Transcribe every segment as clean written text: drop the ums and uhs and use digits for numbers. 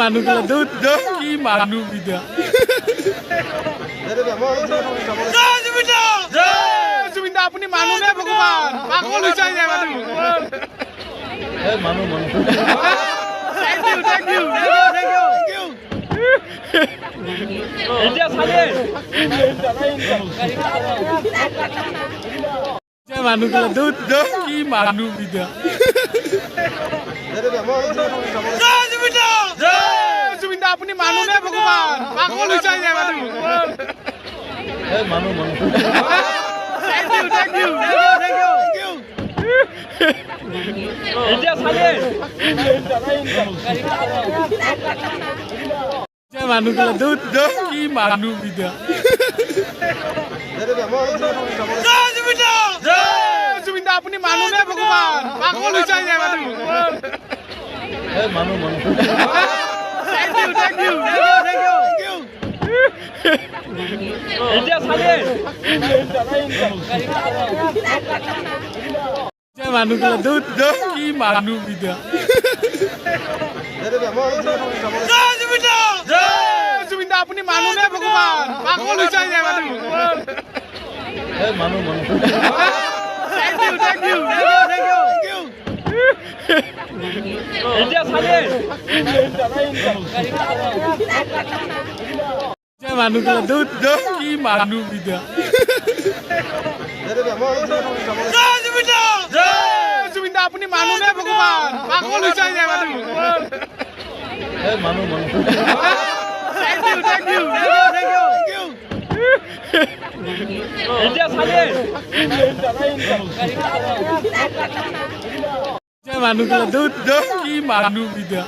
মানুহবিলাক কি মানুহ বিদা জুবিনদা আপুনি মানুহ নে ভগৱান পাগল হৈ যায় মানুহ মানুহবিলাক কি মানুহ বিদা জুবিনদা আপুনি মানুহ নে ভগৱান পাগল হৈ যায় মানুহ মানুহবিলাক কি মানুহ বিদা জুবিনদা আপুনি মানুহ নে ভগৱান পাগল হৈ যায় মানুহ মানুহবিলাক কি মানুহ বিদা জুবিনদা আপুনি মানুহ নে ভগৱান পাগল হৈ যায় মানুহ মানুহবিলাক কি মানুহ বিদা জুবিনদা আপুনি মানুহ নে ভগৱান পাগল হৈ যায় মানুহ মানুহবিলাক কি মানুহ বিদা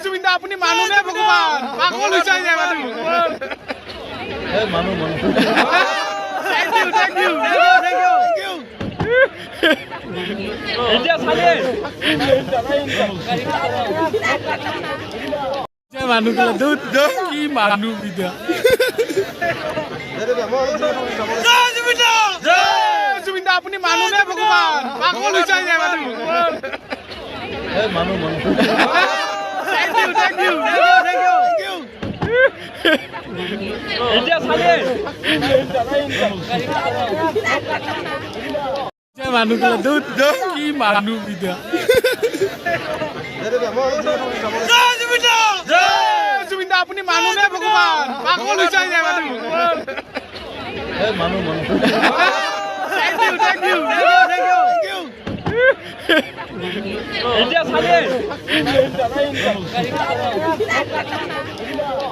জুবিনদা আপুনি মানুহ নে ভগৱান পাগল হৈ যায় মানুহ মানুহবিলাক কি মানুহ বিদা জুবিনদা আপুনি মানুহ নে ভগৱান পাগল হৈ যায় মানুহ মানুহবিলাক কি মানুহ বিদা জুবিনদা আপুনি মানুহ নে ভগৱান পাগল হৈ যায় মানুহ মানুহবিলাক